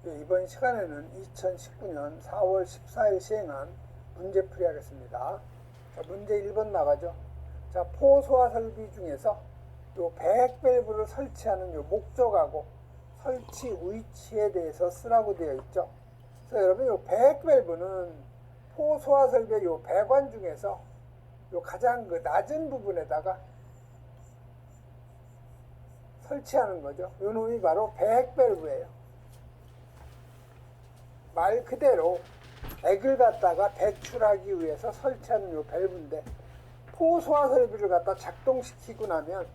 이번 시간에는 2019년 4월 14일 시행한 문제풀이 하겠습니다. 자, 문제 1번 나가죠. 자, 포소화 설비 중에서 요 배액 밸브를 설치하는 요 목적하고 설치 위치에 대해서 쓰라고 되어 있죠. 그래서 여러분 요 배액 밸브는 포소화 설비의 요 배관 중에서 요 가장 그 낮은 부분에다가 설치하는 거죠. 요 놈이 바로 배액 밸브예요. 말 그대로 액을 갖다가 배출하기 위해서 설치하는 요 밸브인데, 포소화 설비를 갖다 작동시키고 나면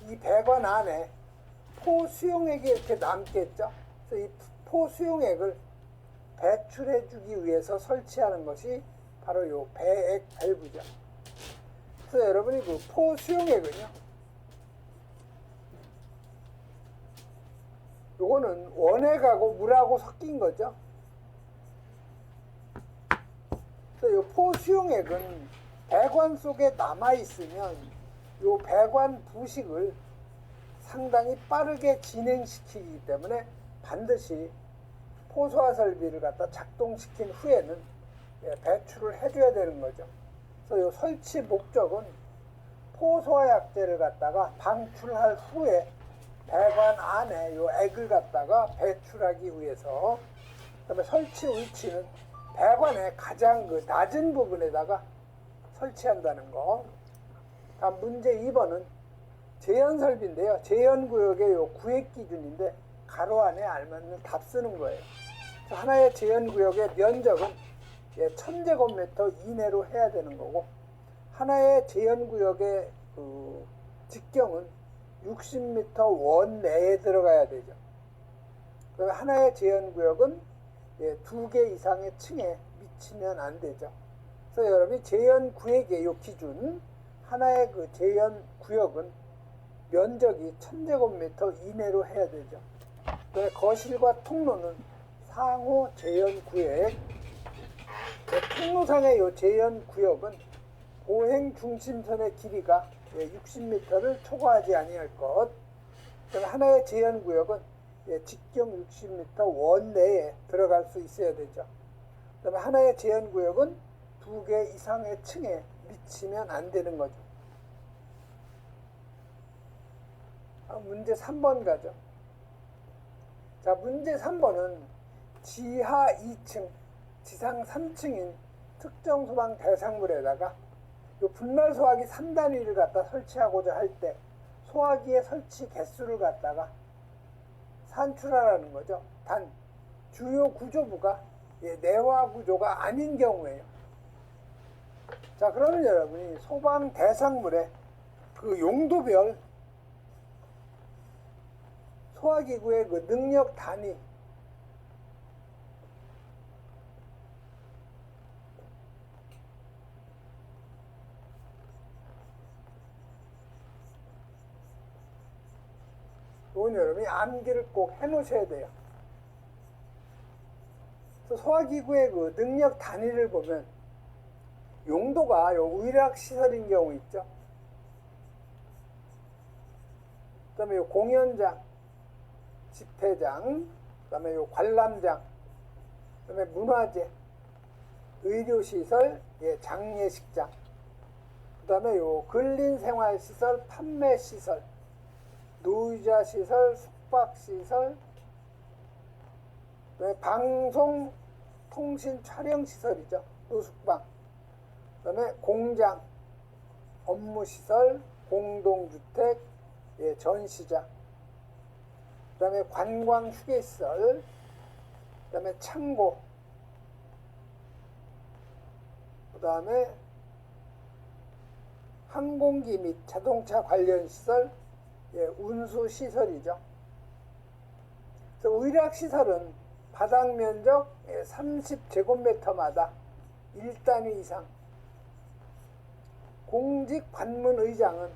이 배관 안에 포수용액이 이렇게 남겠죠. 그래서 이 포수용액을 배출해 주기 위해서 설치하는 것이 바로 요 배액 밸브죠. 그래서 여러분이 그 포수용액은요, 요거는 원액하고 물하고 섞인 거죠. 이 포수용액은 배관 속에 남아있으면 이 배관 부식을 상당히 빠르게 진행시키기 때문에 반드시 포소화 설비를 갖다 작동시킨 후에는 배출을 해줘야 되는 거죠. 그래서 이 설치 목적은 포소화 약재를 갖다가 방출할 후에 배관 안에 이 액을 갖다가 배출하기 위해서, 그다음에 설치 위치는 배관의 가장 그 낮은 부분에다가 설치한다는 거. 다음 문제 2번은 제연설비인데요. 제연구역의 요 구획 기준인데 가로 안에 알맞는 답 쓰는 거예요. 하나의 제연구역의 면적은 1000제곱미터 이내로 해야 되는 거고, 하나의 제연구역의 그 직경은 60m 원 내에 들어가야 되죠. 그다음에 하나의 제연구역은 2개 이상의 층에 미치면 안 되죠. 그래서 여러분이 제연구역의 요 기준, 하나의 그 제연구역은 면적이 1000제곱미터 이내로 해야 되죠. 그다음에 거실과 통로는 상호 제연구역, 통로상의 요 제연구역은 보행 중심선의 길이가 60m를 초과하지 아니할 것. 그다음에 하나의 제연구역은 직경 60m 원 내에 들어갈 수 있어야 되죠. 그 다음에 하나의 제한구역은 2개 이상의 층에 미치면 안 되는 거죠. 문제 3번 가죠. 자, 문제 3번은 지하 2층, 지상 3층인 특정 소방 대상물에다가 요 분말 소화기 3단위를 갖다 설치하고자 할 때 소화기의 설치 개수를 갖다가 산출하라는 거죠. 단 주요 구조부가 내화 구조가 아닌 경우에요. 자, 그러면 여러분이 소방 대상물의 그 용도별 소화기구의 그 능력 단위, 이건 여러분이 암기를 꼭 해놓으셔야 돼요. 그래서 소화기구의 그 능력 단위를 보면 용도가 요 의락시설인 경우 있죠. 그 다음에 요 공연장, 집회장, 그 다음에 요 관람장, 그 다음에 문화재, 의료시설, 장례식장, 그 다음에 요 근린생활시설, 판매시설, 노유자시설, 숙박시설, 방송, 통신, 촬영시설이죠. 노숙방, 그 다음에 공장, 업무시설, 공동주택, 전시장, 그 다음에 관광휴게시설, 그 다음에 창고, 그 다음에 항공기 및 자동차 관련 시설, 운수시설이죠. 그래서 의락시설은 바닥 면적 30제곱미터마다 1단위 이상, 공직 관문의장은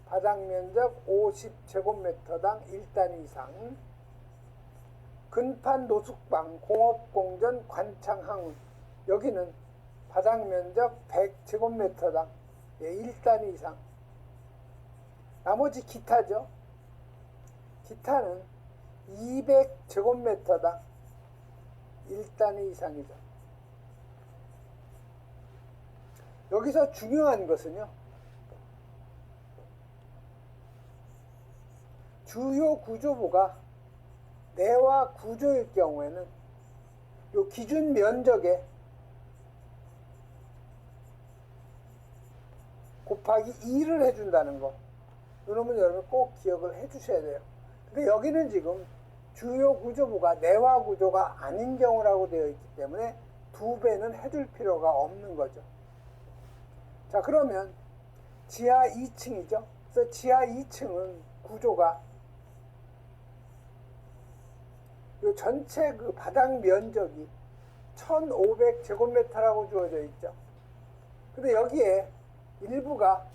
바닥 면적 50제곱미터당 1단위 이상, 근판 노숙방, 공업공전, 관창항운, 여기는 바닥 면적 100제곱미터당 1단위 이상. 나머지 기타죠. 기타는 200제곱미터당 1단위 이상이죠. 여기서 중요한 것은요, 주요 구조부가 내와 구조일 경우에는 요 기준 면적에 곱하기 2를 해준다는 거. 이놈은 여러분 꼭 기억을 해주셔야 돼요. 근데 여기는 지금 주요 구조부가 내와 구조가 아닌 경우라고 되어 있기 때문에 2배는 해줄 필요가 없는 거죠. 자, 그러면 지하 2층이죠. 그래서 지하 2층은 구조가 요 전체 그 바닥 면적이 1500제곱미터라고 주어져 있죠. 근데 여기에 일부가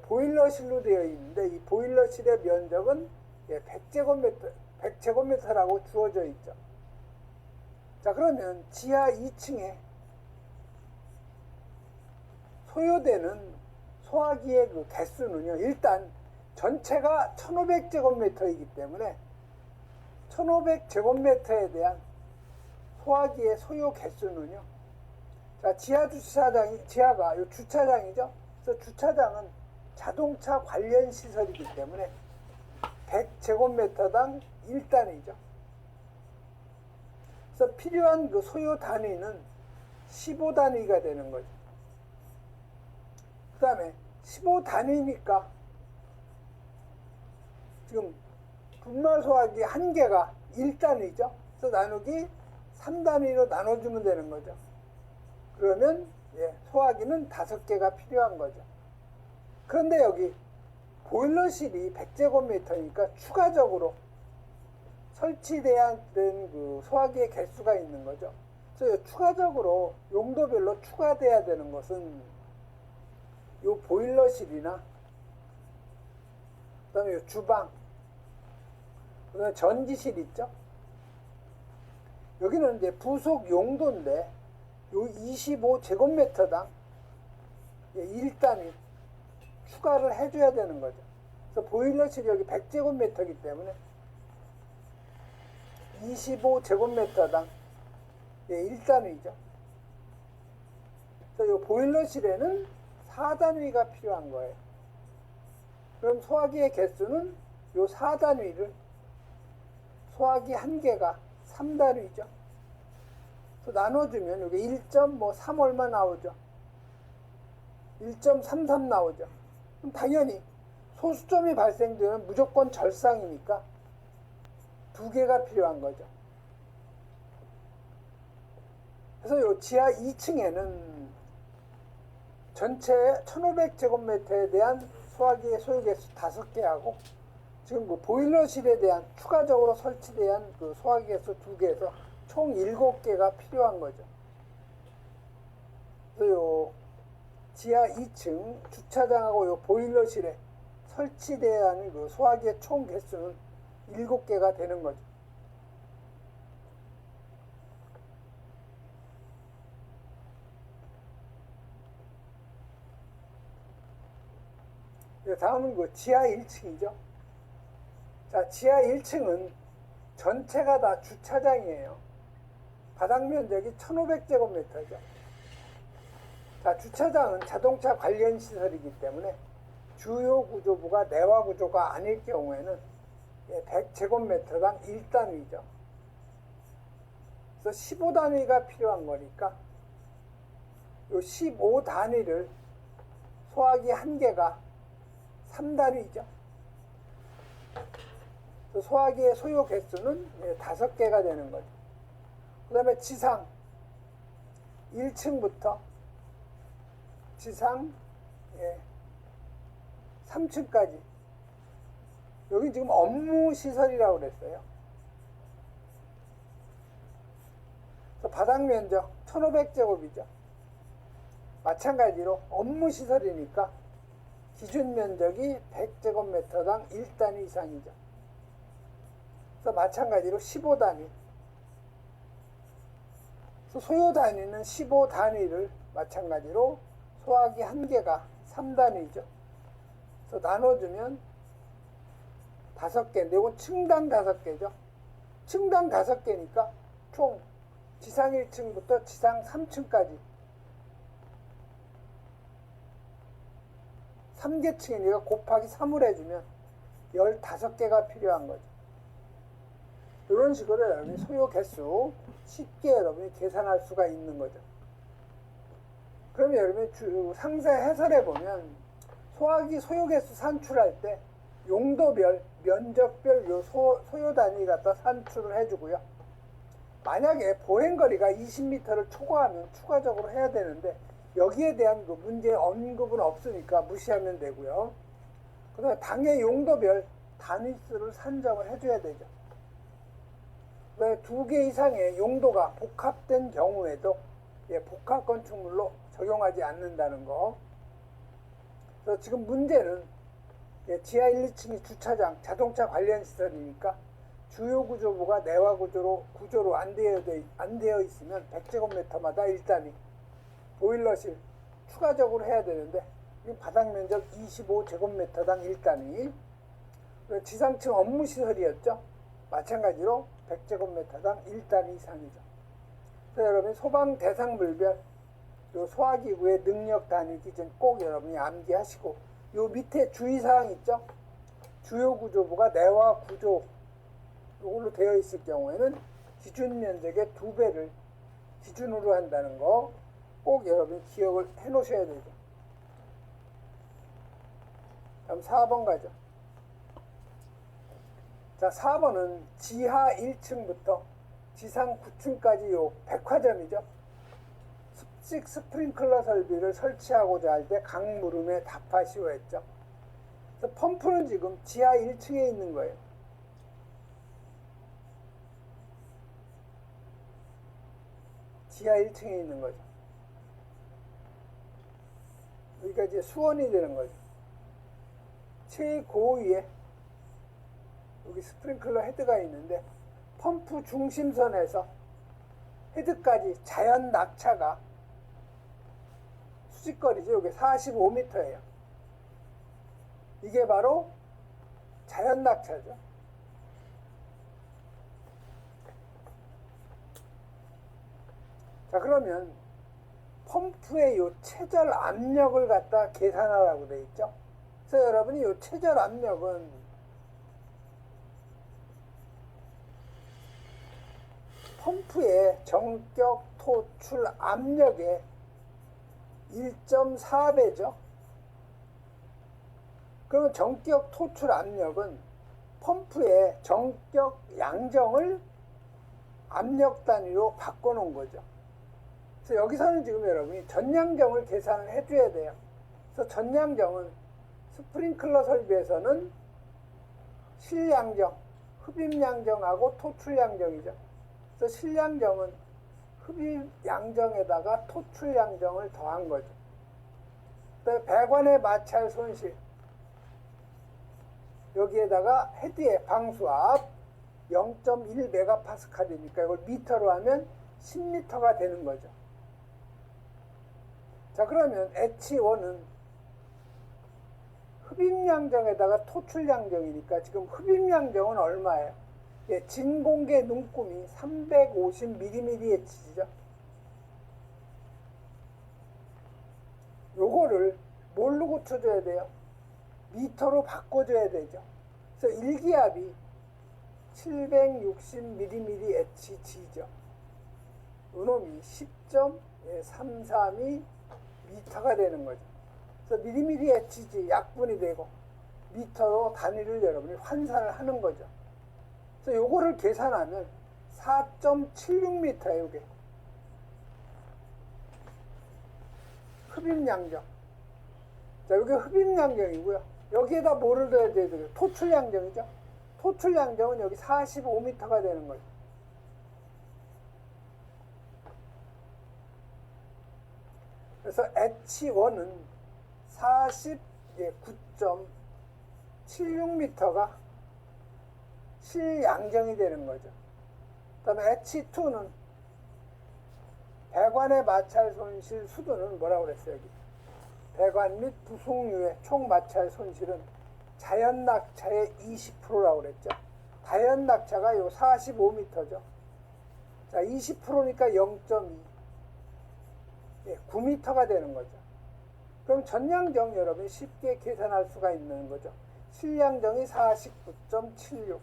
보일러실로 되어 있는데 이 보일러실의 면적은 100제곱미터라고 주어져 있죠. 자, 그러면 지하 2층에 소요되는 소화기의 그 개수는요, 일단 전체가 1500제곱미터이기 때문에 1500제곱미터에 대한 소화기의 소요 개수는요, 자, 지하가 요 주차장이죠. 그래서 주차장은 자동차 관련 시설이기 때문에 100제곱미터당 1단위죠. 그래서 필요한 그 소요 단위는 15단위가 되는 거죠. 그 다음에 15단위니까 지금 분말 소화기 한 개가 1단위죠. 그래서 나누기 3단위로 나눠주면 되는 거죠. 그러면 소화기는 5개가 필요한 거죠. 그런데 여기 보일러실이 100제곱미터니까 추가적으로 설치돼야 된 그 소화기의 개수가 있는 거죠. 그래서 추가적으로 용도별로 추가돼야 되는 것은 요 보일러실이나 그다음에 요 주방, 그다음에 전기실 있죠. 여기는 이제 부속 용도인데 요 25제곱미터당 1단위 추가를 해줘야 되는 거죠. 그래서 보일러실이 여기 100제곱미터이기 때문에 25제곱미터당 1단위죠. 그래서 이 보일러실에는 4단위가 필요한 거예요. 그럼 소화기의 개수는 이 4단위를 소화기 한 개가 3단위죠. 그래서 나눠주면 여기 1.3 얼마 나오죠. 1.33 나오죠. 그럼 당연히 소수점이 발생되면 무조건 절상이니까 2개가 필요한 거죠. 그래서 이 지하 2층에는 전체 1500제곱미터에 대한 소화기의 소요 개수 5개하고 지금 그 보일러실에 대한 추가적으로 설치된 그 소화기 개수 2개에서 총 7개가 필요한 거죠. 그래서 요 지하 2층 주차장하고 요 보일러실에 설치돼야 하는 그 소화기의 총 개수는 7개가 되는 거죠. 다음은 그 지하 1층이죠. 자, 지하 1층은 전체가 다 주차장이에요. 바닥 면적이 1500제곱미터죠. 자, 주차장은 자동차 관련 시설이기 때문에 주요 구조부가 내화 구조가 아닐 경우에는 100제곱미터당 1단위죠. 그래서 15단위가 필요한 거니까 요 15단위를 소화기 한 개가 3단위죠. 소화기의 소요 개수는 5개가 되는 거죠. 그 다음에 지상 1층부터 지상 3층까지 여기 지금 업무시설이라고 그랬어요. 그래서 바닥 면적 1500제곱이죠. 마찬가지로 업무시설이니까 기준 면적이 100제곱미터당 1단위 이상이죠. 그래서 마찬가지로 15단위. 그래서 소요 단위는 15단위를 마찬가지로 소화기 한 개가 3단위죠. 그래서 나눠주면 5개인데 이건 층당 5개죠. 층당 5개니까 총 지상 1층부터 지상 3층까지 3개 층이니까 곱하기 3을 해주면 15개가 필요한 거죠. 이런 식으로 여러분이 소요 개수 쉽게 여러분이 계산할 수가 있는 거죠. 그러면 여러분이 상세 해설해 보면 소화기 소요 개수 산출할 때 용도별, 면적별 요 소요 단위 갖다 산출을 해주고요. 만약에 보행거리가 20m를 초과하면 추가적으로 해야 되는데 여기에 대한 그 문제 언급은 없으니까 무시하면 되고요. 그 다음에 당해 용도별 단위수를 산정을 해줘야 되죠. 그 2개 이상의 용도가 복합된 경우에도 복합 건축물로 적용하지 않는다는 거. 그래서 지금 문제는 지하 1, 2층이 주차장, 자동차 관련 시설이니까 주요 구조부가 내화 구조로 안 되어 있으면 100제곱미터마다 1단위, 보일러실 추가적으로 해야 되는데 바닥 면적 25제곱미터당 1단위, 지상층 업무시설이었죠. 마찬가지로 100제곱미터당 1단위 이상이죠. 그래서 여러분이 소방 대상 물별 요 소화기구의 능력 단위 기준 꼭 여러분이 암기하시고 요 밑에 주의사항 있죠. 주요 구조부가 내화 구조 이걸로 되어 있을 경우에는 기준 면적의 2배를 기준으로 한다는 거 꼭 여러분이 기억을 해 놓으셔야 되죠. 다음 4번 가죠. 자, 4번은 지하 1층부터 지상 9층까지 요 백화점이죠. 습식 스프링클러 설비를 설치하고자 할 때 각 물음에 답하시오 했죠. 그래서 펌프는 지금 지하 1층에 있는 거예요. 지하 1층에 있는 거죠. 여기가 이제 수원이 되는 거죠. 최고위에 여기 스프링클러 헤드가 있는데 펌프 중심선에서 헤드까지 자연 낙차가 수직거리죠. 이게 45m예요. 이게 바로 자연 낙차죠. 자, 그러면 펌프의 요 최절 압력을 갖다 계산하라고 되어 있죠. 그래서 여러분이 요 최절 압력은 펌프의 정격 토출 압력의 1.4배죠. 그러면 정격 토출 압력은 펌프의 정격 양정을 압력 단위로 바꿔놓은 거죠. 그래서 여기서는 지금 여러분이 전양정을 계산을 해줘야 돼요. 그래서 전양정은 스프링클러 설비에서는 실양정, 흡입양정하고 토출양정이죠. 그래서 실양정은 흡입양정에다가 토출양정을 더한 거죠. 그다음에 배관의 마찰 손실, 여기에다가 헤드의 방수압 0.1메가파스칼이니까 이걸 미터로 하면 10m가 되는 거죠. 자, 그러면 H1은 흡입양정에다가 토출양정이니까 지금 흡입양정은 얼마예요? 진공계 눈금이 350mmHg죠. 요거를 뭘로 고쳐줘야 돼요? 미터로 바꿔줘야 되죠. 그래서 일기압이 760mmHg죠. 요놈이 10.332 미터가 되는 거죠. 그래서 mmHg 약분이 되고 미터로 단위를 여러분이 환산을 하는 거죠. 그래서 요거를 계산하면 4.76m예요, 이게. 흡입양정. 자, 여기 흡입양정이고요. 여기에다 뭐를 넣어야 돼요? 토출양정이죠. 토출양정은 여기 45m가 되는 거죠. 그래서 H1은 49.76m가 실양정이 되는 거죠. 그 다음에 H2는 배관의 마찰 손실 수도는 뭐라고 그랬어요? 여기 배관 및 부속류의 총 마찰 손실은 자연 낙차의 20%라고 그랬죠. 자연 낙차가 요 45m죠. 자, 20%니까 0.2. 예, 9m가 되는 거죠. 그럼 전량정 여러분이 쉽게 계산할 수가 있는 거죠. 실량정이 49.76.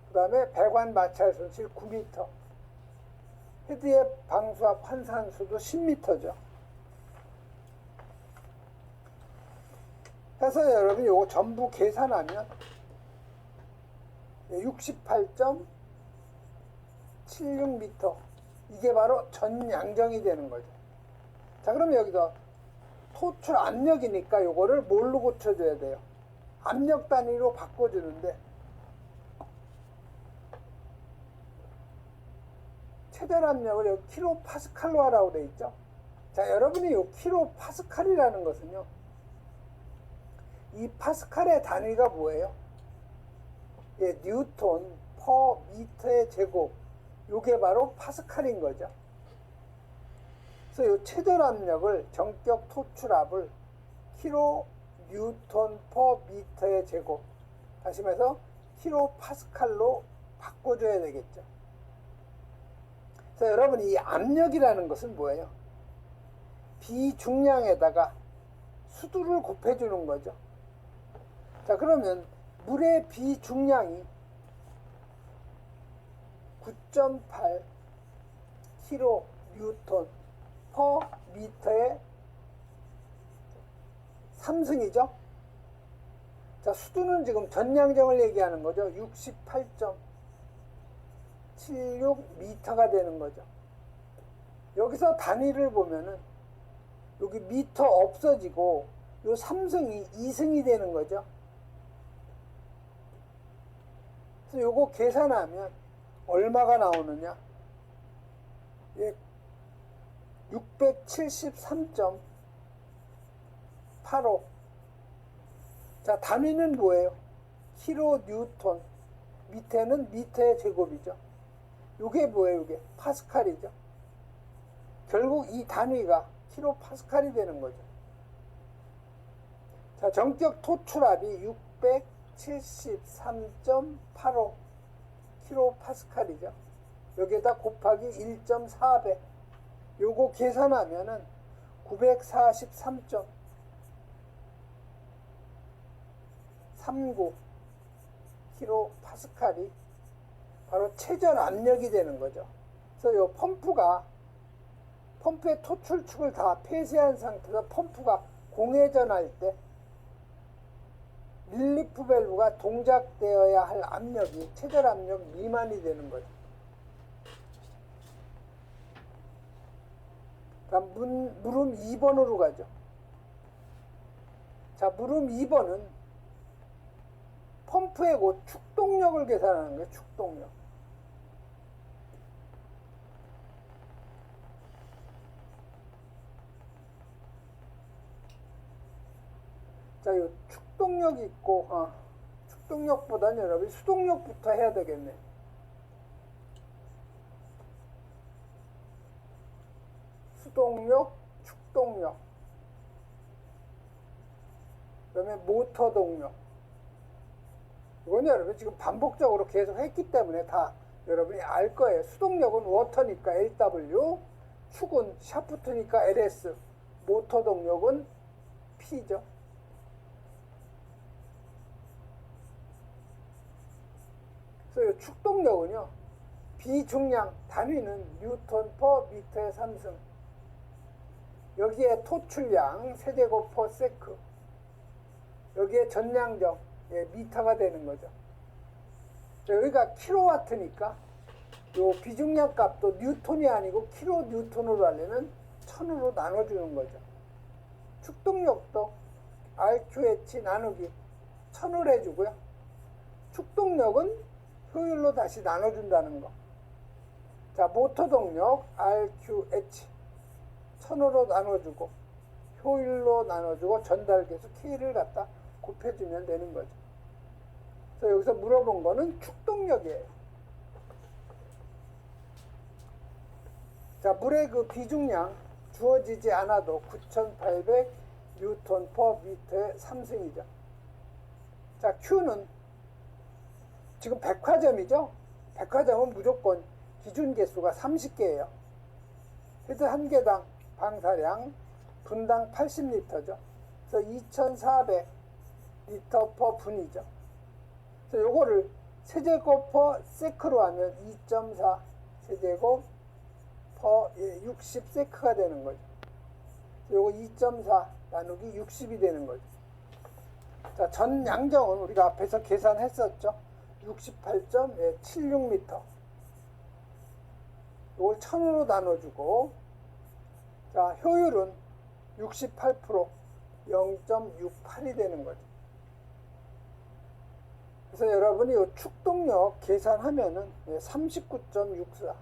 그 다음에 배관 마찰 손실 9m. 헤드의 방수압 환산수도 10m죠. 해서 여러분이 요거 전부 계산하면 68.76m. 이게 바로 전양정이 되는 거죠. 자, 그럼 여기서 토출 압력이니까 요거를 뭘로 고쳐줘야 돼요? 압력 단위로 바꿔주는데 최대 압력을 여기 킬로파스칼로 하라고 돼 있죠. 자, 여러분이 요 킬로파스칼이라는 것은요, 이 파스칼의 단위가 뭐예요? 예, 뉴턴 퍼 미터의 제곱. 요게 바로 파스칼인 거죠. 그래서 요 최저 압력을 전격 토출압을 킬로 뉴턴 퍼 미터의 제곱, 다시 말해서 킬로 파스칼로 바꿔줘야 되겠죠. 그래서 여러분, 이 압력이라는 것은 뭐예요? 비중량에다가 수두를 곱해주는 거죠. 자, 그러면 물의 비중량이 9.8 킬로 뉴턴 퍼 미터의 3승이죠. 자, 수두는 지금 전량정을 얘기하는 거죠. 68.76m가 되는 거죠. 여기서 단위를 보면은 여기 미터 없어지고 요 3승이 2승이 되는 거죠. 그래서 요거 계산하면 얼마가 나오느냐? 예, 673.85. 자, 단위는 뭐예요? 킬로 뉴턴. 밑에는 미터의 제곱이죠. 요게 뭐예요? 요게 파스칼이죠. 결국 이 단위가 킬로 파스칼이 되는 거죠. 자, 전격 토출압이 673.85 킬로 파스칼이죠. 여기에다 곱하기 1.4배. 요거 계산하면은 943.39 킬로 파스칼이 바로 최전 압력이 되는 거죠. 그래서 요 펌프의 토출축을 다 폐쇄한 상태에서 펌프가 공회전할 때 릴리프 밸브가 동작되어야 할 압력이 최저 압력 미만이 되는 거죠. 다음 물음 2번으로 가죠. 자, 물음 2번은 펌프의 그 축동력을 계산하는 거예요. 축동력. 자, 이 축동력이 있고, 축동력보다는 여러분이 수동력부터 해야 되겠네. 수동력, 축동력. 그 다음에 모터 동력. 이건 여러분 지금 반복적으로 계속 했기 때문에 다 여러분이 알 거예요. 수동력은 워터니까 LW, 축은 샤프트니까 LS, 모터 동력은 P죠. 그래서 이 축동력은요, 비중량 단위는 뉴턴 퍼 미터의 3승, 여기에 토출량 세제곱 퍼 세크, 여기에 전량정, 예, 미터가 되는 거죠. 여기가 킬로와트니까 요 비중량 값도 뉴턴이 아니고 킬로 뉴턴으로 하려면 1000으로 나눠주는 거죠. 축동력도 RQH 나누기 1000을 해주고요. 축동력은 효율로 다시 나눠준다는 거. 자, 모터 동력 RQH 1000으로 나눠주고 효율로 나눠주고 전달계수 K를 갖다 곱해주면 되는 거죠. 그래서 여기서 물어본 거는 축동력이에요. 자, 물의 그 비중량 주어지지 않아도 뉴턴 퍼 미터의 3승이죠. 자, Q는 지금 백화점이죠. 백화점은 무조건 기준 개수가 30개예요. 헤드 한 개당 방사량 분당 80리터죠. 그래서 2400리터 퍼 분이죠. 그래서 요거를 세제곱 퍼 세크로 하면 2.4 세제곱 퍼 60세크가 되는 거죠. 요거 2.4 나누기 60이 되는 거죠. 자, 전 양정은 우리가 앞에서 계산했었죠. 68.76m. 이걸 1000으로 나눠주고, 자, 효율은 68%, 0.68이 되는 거죠. 그래서 여러분이 이 축동력 계산하면은 39.64.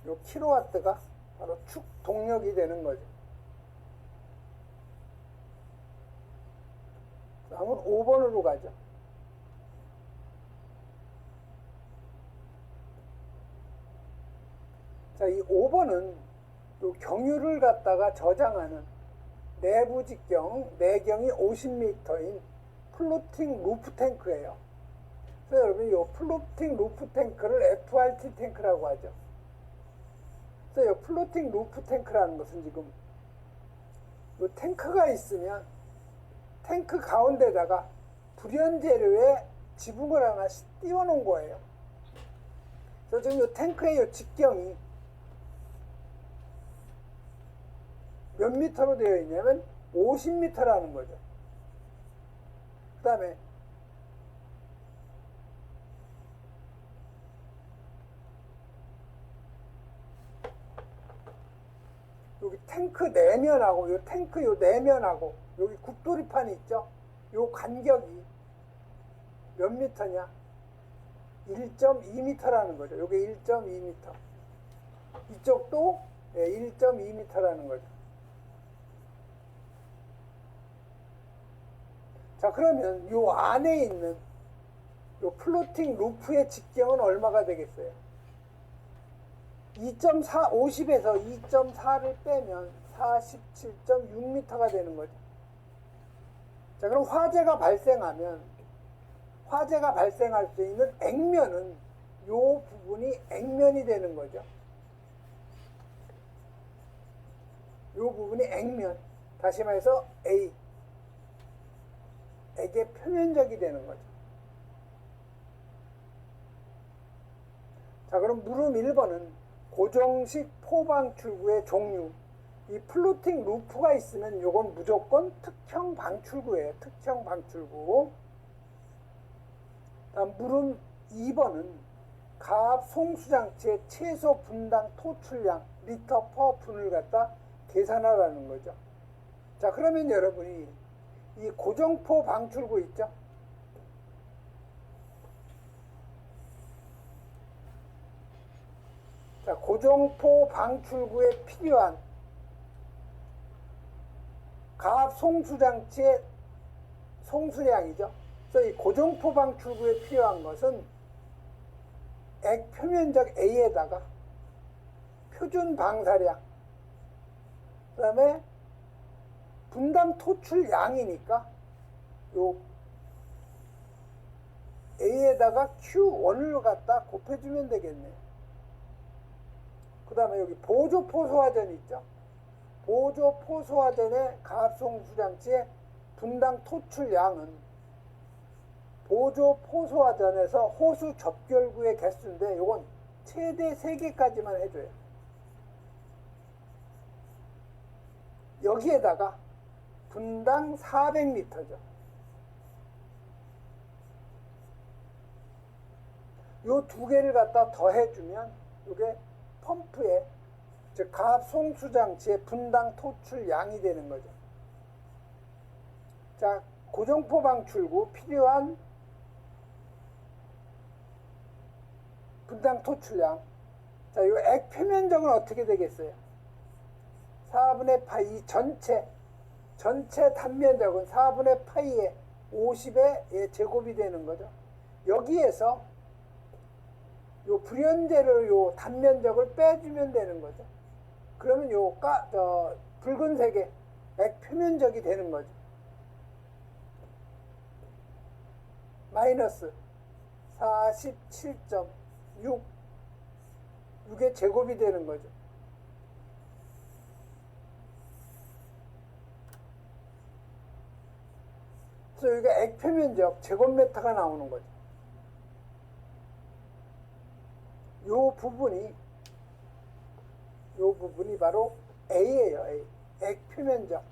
요 킬로와트가 바로 축동력이 되는 거죠. 다음은 5번으로 가죠. 자, 이 5번은 또 경유를 갖다가 저장하는 내부 직경, 내경이 50m인 플로팅 루프 탱크예요. 그래서 여러분 이 플로팅 루프 탱크를 FRT 탱크라고 하죠. 그래서 이 플로팅 루프 탱크라는 것은 지금 이 탱크가 있으면 탱크 가운데다가 불연재료에 지붕을 하나씩 띄워놓은 거예요. 그래서 지금 이 탱크의 이 직경이 몇 미터로 되어 있냐면 50m라는 거죠. 그 다음에 여기 탱크 내면하고 요 탱크 요 내면하고 여기 국도리판이 있죠. 요 간격이 몇 미터냐? 1.2m라는 거죠. 요게 1.2m. 이쪽도 1.2m라는 거죠. 자, 그러면 요 안에 있는 요 플로팅 루프의 직경은 얼마가 되겠어요? 2.4, 50에서 2.4를 빼면 47.6m가 되는 거죠. 자, 그럼 화재가 발생하면 화재가 발생할 수 있는 액면은 요 부분이 액면이 되는 거죠. 요 부분이 액면. 다시 말해서 A. 액의 표면적이 되는 거죠. 자, 그럼 물음 1번은 고정식 포방출구의 종류. 이 플로팅 루프가 있으면 요건 무조건 특형 방출구예요. 특형 방출구. 다음 물음 2번은 가압 송수장치의 최소 분당 토출량 리터 퍼 분을 갖다 계산하라는 거죠. 자, 그러면 여러분이 이 고정포 방출구 있죠? 자, 고정포 방출구에 필요한 가압 송수장치의 송수량이죠. 그래서 이 고정포 방출구에 필요한 것은 액 표면적 A에다가 표준 방사량, 그 다음에 분당 토출량이니까 요 A에다가 Q1을 갖다 곱해주면 되겠네요. 그 다음에 여기 보조포소화전 있죠. 보조포소화전의 가압송수장치의 분당 토출량은 보조포소화전에서 호수 접결구의 개수인데 요건 최대 3개까지만 해줘요. 여기에다가 분당 400리터죠. 요 두 개를 갖다 더해주면 이게 펌프의 즉 가압 송수장치의 분당 토출량이 되는 거죠. 자, 고정포 방출구 필요한 분당 토출량. 자, 이 액 표면적은 어떻게 되겠어요? 4분의 파이 전체 단면적은 4분의 파이의 50의 제곱이 되는 거죠. 여기에서 요 불연재를 요 단면적을 빼주면 되는 거죠. 그러면 요 붉은색의 액표면적이 되는 거죠. 마이너스 47.6 6의 제곱이 되는 거죠. 그래서 여기가 액표면적 제곱미터가 나오는 거죠. 요 부분이 바로 A예요. A. 액표면적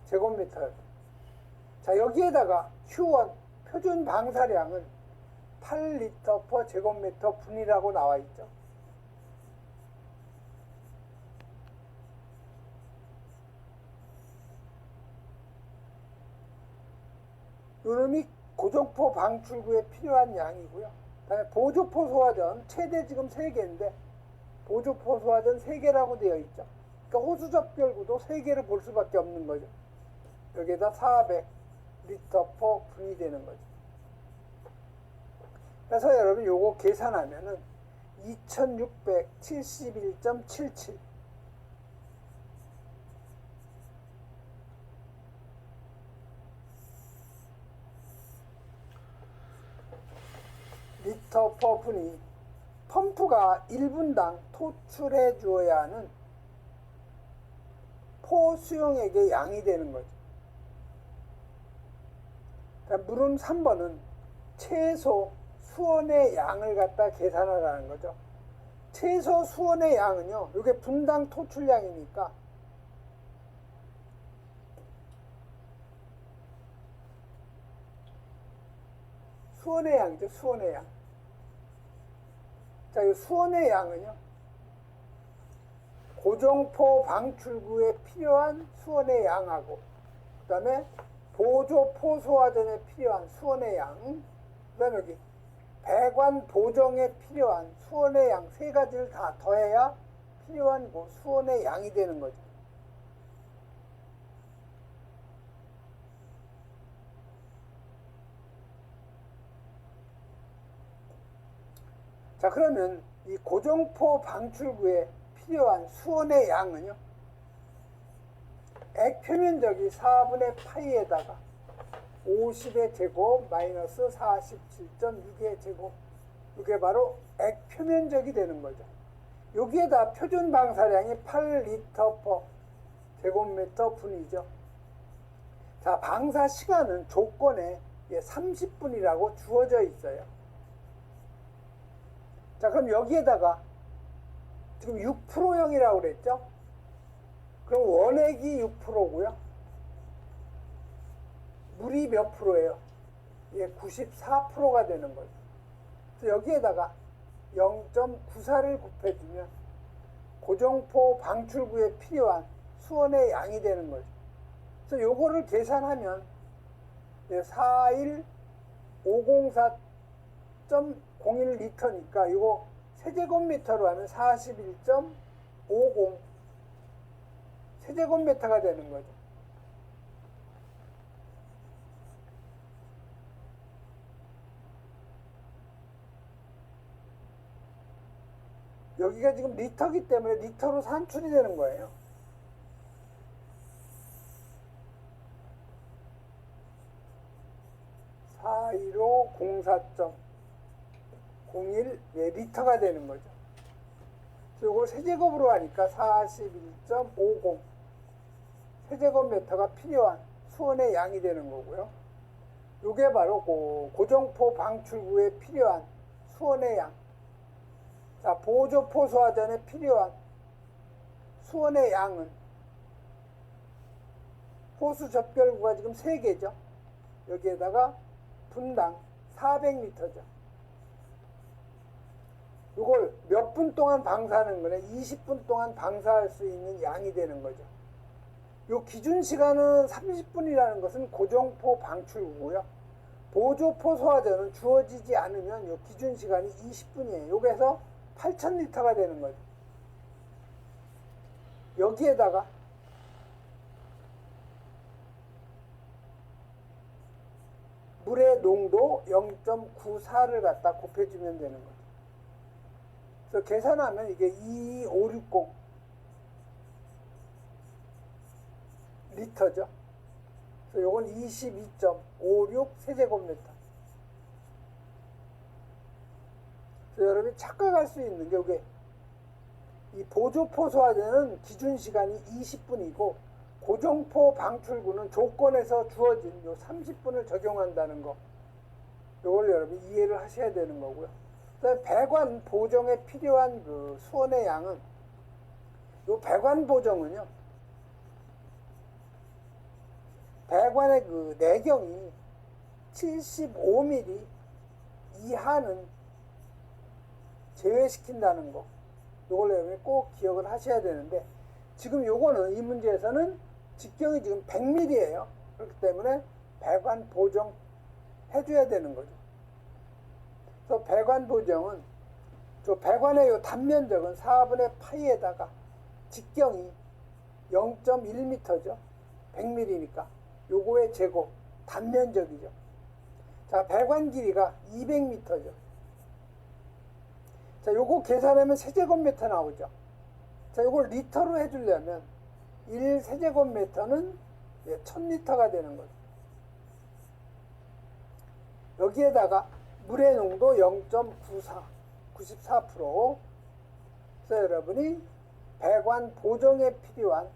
제곱미터. 자, 여기에다가 Q1 표준 방사량은 8리터/. 제곱미터 분이라고 나와 있죠. 요놈이 고정포 방출구에 필요한 양이고요. 그다음에 보조포 소화전 최대 지금 3개인데 보조포 소화전 3개라고 되어 있죠. 그러니까 호수 접결구도 3개를 볼 수밖에 없는 거죠. 여기에다 400리터/. 분이 되는 거죠. 그래서 여러분 요거 계산하면은 2671.77 리터/. 분이 펌프가 1분당 토출해 주어야 하는 포 수용액의 양이 되는 거죠. 물음 3번은 최소 수원의 양을 갖다 계산하라는 거죠. 최소 수원의 양은요, 이게 분당 토출량이니까 수원의 양이죠. 수원의 양. 자, 이 수원의 양은요, 고정포 방출구에 필요한 수원의 양하고, 그 다음에 보조포 소화전에 필요한 수원의 양, 그 다음에 여기 배관 보정에 필요한 수원의 양 3가지를 다 더해야 필요한 그 수원의 양이 되는 거죠. 자, 그러면 이 고정포 방출구에 필요한 수원의 양은요, 액표면적이 4분의 파이에다가 50의 제곱 마이너스 47.6의 제곱, 이게 바로 액표면적이 되는 거죠. 여기에다 표준 방사량이 8리터/. 제곱미터 분이죠. 자, 방사 시간은 조건에 30분이라고 주어져 있어요. 자, 그럼 여기에다가 지금 6%형이라고 그랬죠? 그럼 원액이 6%고요. 물이 몇 프로예요? 94%가 되는 거죠. 그래서 여기에다가 0.94를 곱해주면 고정포 방출구에 필요한 수원의 양이 되는 거죠. 그래서 요거를 계산하면 41504.01리터니까 이거 세제곱미터로 하면 41.50 세제곱미터가 되는 거죠. 여기가 지금 리터기 때문에 리터로 산출이 되는 거예요. 41504.01 리터가 되는 거죠. 이걸 세제곱으로 하니까 41.50 세제곱미터가 필요한 수원의 양이 되는 거고요. 이게 바로 고정포 방출구에 필요한 수원의 양. 자, 보조포 소화전에 필요한 수원의 양은 호수 접결구가 지금 3개죠. 여기에다가 분당 400리터죠. 이걸 몇 분 동안 방사하는 거냐? 20분 동안 방사할 수 있는 양이 되는 거죠. 요 기준 시간은 30분이라는 것은 고정포 방출구고요. 보조포 소화전은 주어지지 않으면 요 기준 시간이 20분이에요. 요게서 8,000리터가 되는 거죠. 여기에다가 물의 농도 0.94를 갖다 곱해주면 되는 거죠. 그래서 계산하면 이게 22560 리터죠. 그래서 요건 22.56 세제곱미터. 그래서 여러분이 착각할 수 있는 게 이게 이 보조포 소화제는 기준 시간이 20분이고 고정포 방출구는 조건에서 주어진 요 30분을 적용한다는 거. 요걸 여러분이 이해를 하셔야 되는 거고요. 그다음에 배관 보정에 필요한 그 수온의 양은 요 배관 보정은요. 배관의 그 내경이 75mm 이하는 제외시킨다는 거. 요걸 여러분이 꼭 기억을 하셔야 되는데 지금 요거는 이 문제에서는 직경이 지금 100mm예요. 그렇기 때문에 배관 보정 해줘야 되는 거죠. 그래서 배관 보정은 저 배관의 요 단면적은 4분의 파이에다가 직경이 0.1m죠. 100mm니까 요거의 제곱 단면적이죠. 자, 배관 길이가 200m죠. 자, 요거 계산하면 세제곱미터 나오죠. 자, 요걸 리터로 해주려면 1세제곱미터는 1000리터가 되는 거죠. 여기에다가 물의 농도 0.94, 94%. 그래서 여러분이 배관 보정에 필요한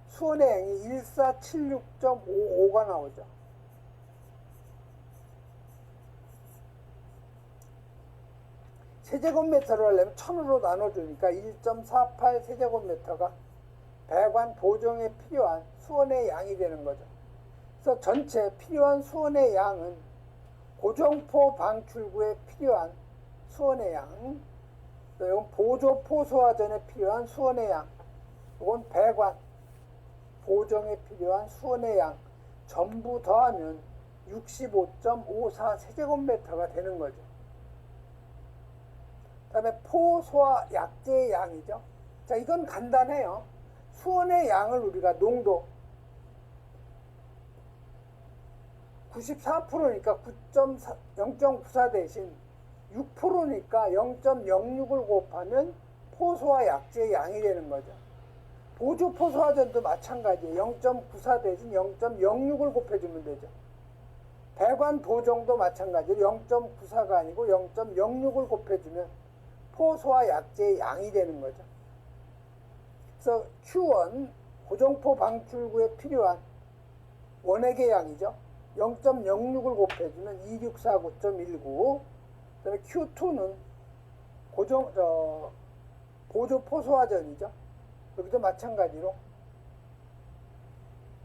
수온의 양이 1476.55가 나오죠. 세제곱미터로 하려면 1000으로 나눠주니까 1.48 세제곱미터가 배관 보정에 필요한 수온의 양이 되는 거죠. 그래서 전체 필요한 수온의 양은 고정포 방출구에 필요한 수온의 양, 이건 보조포 소화전에 필요한 수온의 양, 이건 배관 보정에 필요한 수온의 양 전부 더하면 65.54 세제곱미터가 되는 거죠. 그 다음에 포소화 약제의 양이죠. 자, 이건 간단해요. 수온의 양을 우리가 농도 94%니까 0.94 대신 6%니까 0.06을 곱하면 포소화 약제의 양이 되는 거죠. 보조 포소화전도 마찬가지예요. 0.94 대신 0.06을 곱해주면 되죠. 배관 보정도 마찬가지로 0.94가 아니고 0.06을 곱해주면 포소화 약제의 양이 되는 거죠. 그래서 Q1 고정포 방출구에 필요한 원액의 양이죠. 0.06을 곱해주면 2649.19. 그 다음에 Q2는 보조 포소화전이죠. 여기도 마찬가지로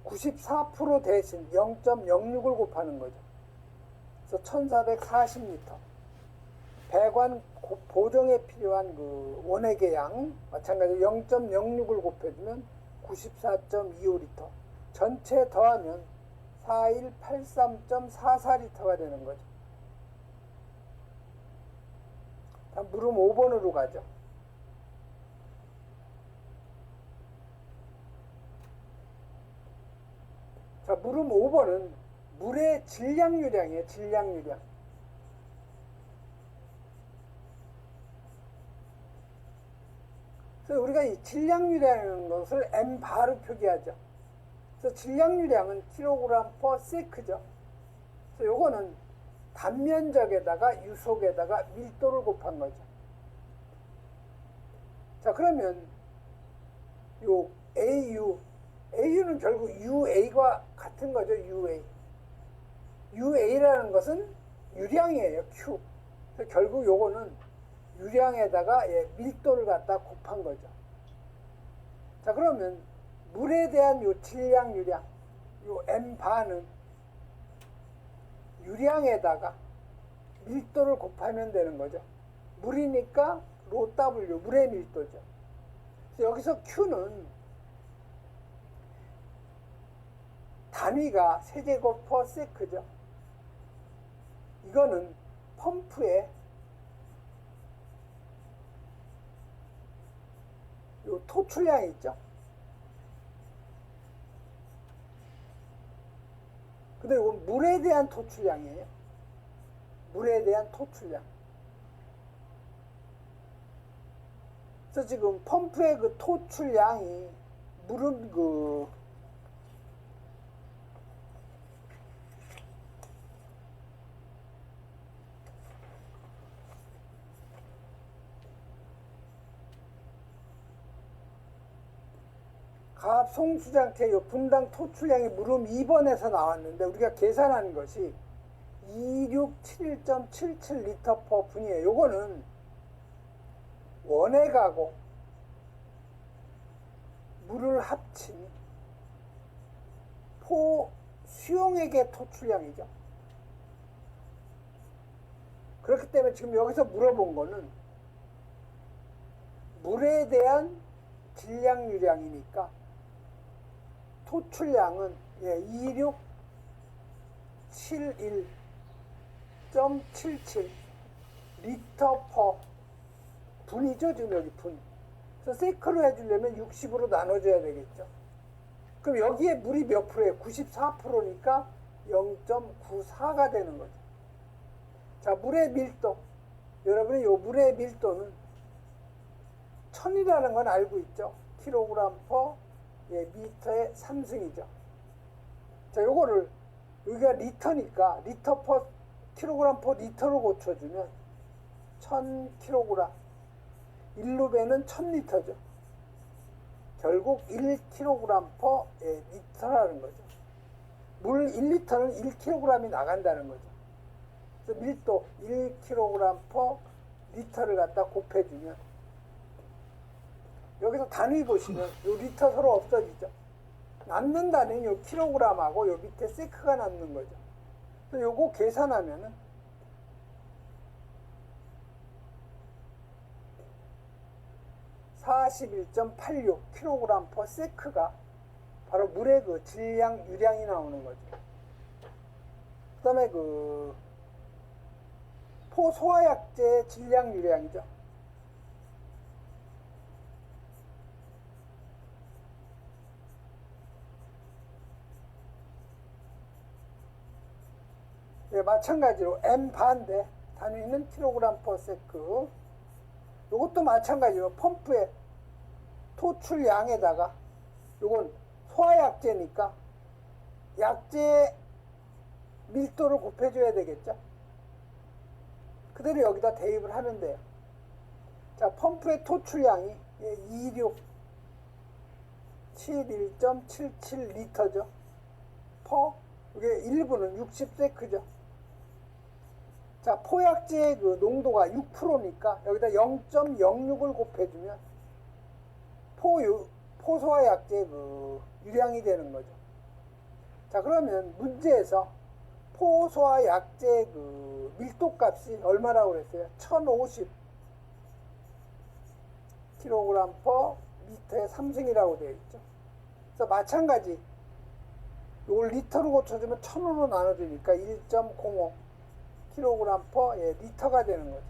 94% 대신 0.06을 곱하는 거죠. 그래서 1440리터. 배관 보정에 필요한 그 원액의 양 마찬가지로 0.06을 곱해주면 94.25리터. 전체 더하면 4183.44리터가 되는 거죠. 다음 물음 5번으로 가죠. 자, 물음 5번은 물의 질량유량이에요. 질량유량. 그래서 우리가 이 질량유량이라는 것을 m바로 표기하죠. 그래서 질량유량은 kg/s죠. 그래서 요거는 단면적에다가 유속에다가 밀도를 곱한 거죠. 자, 그러면 요 AU는 결국 UA가 같은 거죠. UA라는 것은 유량이에요. Q. 그래서 결국 요거는 유량에다가 밀도를 갖다 곱한 거죠. 자, 그러면 물에 대한 요 질량 유량, 요 m바는 유량에다가 밀도를 곱하면 되는 거죠. 물이니까 ρ W, 물의 밀도죠. 그래서 여기서 Q는 단위가 세제곱 퍼 세크죠. 이거는 펌프의 요 토출량이 있죠. 근데 이건 물에 대한 토출량이에요. 물에 대한 토출량. 그래서 지금 펌프의 그 토출량이 물은 그 가압 송수장체 요 분당 토출량이 물음 2번에서 나왔는데 우리가 계산한 것이 2671.77리터 퍼 분이에요. 요거는 원액하고 물을 합친 포 수용액의 토출량이죠. 그렇기 때문에 지금 여기서 물어본 거는 물에 대한 질량 유량이니까 토출량은 2671.77 리터 퍼 분이죠. 지금 여기 분. 그래서 세크로 해주려면 60으로 나눠줘야 되겠죠. 그럼 여기에 물이 몇 프로예요? 94%니까 0.94가 되는 거죠. 자, 물의 밀도. 여러분이 요 물의 밀도는 1000이라는 건 알고 있죠. 킬로그램 퍼 미터의 3승이죠. 자, 요거를 여기가 리터니까 리터 퍼 킬로그램 퍼 리터로 고쳐주면 1000kg 1로 배는 1000리터죠. 결국 1kg 퍼 리터라는 거죠. 물 1리터는 1kg이 나간다는 거죠. 그래서 밀도 1kg 퍼 리터를 갖다 곱해주면 여기서 단위 보시면 요 리터 서로 없어지죠. 남는 단위는 요 킬로그램하고 요 밑에 세크가 남는 거죠. 그래서 요거 계산하면은 41.86kg 퍼 세크가 바로 물의 그 질량 유량이 나오는 거죠. 그 다음에 그 포소화약제의 질량 유량이죠. 예, 마찬가지로 M 반대 단위는 킬로그램 퍼 세크. 이것도 마찬가지로 펌프의 토출량에다가 요건 소화약제니까 약제 밀도를 곱해줘야 되겠죠. 그대로 여기다 대입을 하면 돼요. 자, 펌프의 토출량이 2671.77리터죠. 퍼 이게 1부는 60세크죠. 자, 포약제의 그 농도가 6%니까 여기다 0.06을 곱해주면 포소화약제 그 유량이 되는 거죠. 자, 그러면 문제에서 포소화약제 그 밀도값이 얼마라고 그랬어요? 1050 kg 퍼 미터의 3승이라고 되어 있죠. 그래서 마찬가지 이걸 리터로 고쳐주면 1000으로 나눠주니까 1.05 킬로그램 퍼 리터가 되는 거죠.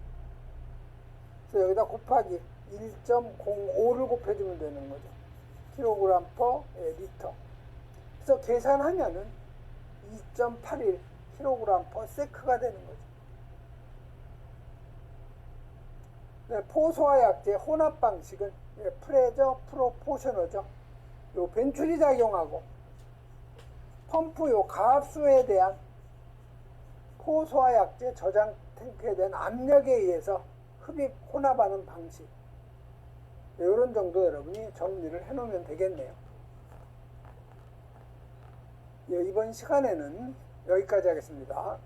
그래서 여기다 곱하기 1.05를 곱해주면 되는 거죠. 킬로그램 퍼 리터. 그래서 계산하면은 2.81 킬로그램 퍼 세크가 되는 거죠. 네, 포소화약제 혼합 방식은 프레저 프로포셔너죠. 요 벤출이 작용하고 펌프 요 가압수에 대한 포소화약제 저장 탱크에 대한 압력에 의해서 흡입 혼합하는 방식. 네, 이런 정도 여러분이 정리를 해 놓으면 되겠네요. 네, 이번 시간에는 여기까지 하겠습니다.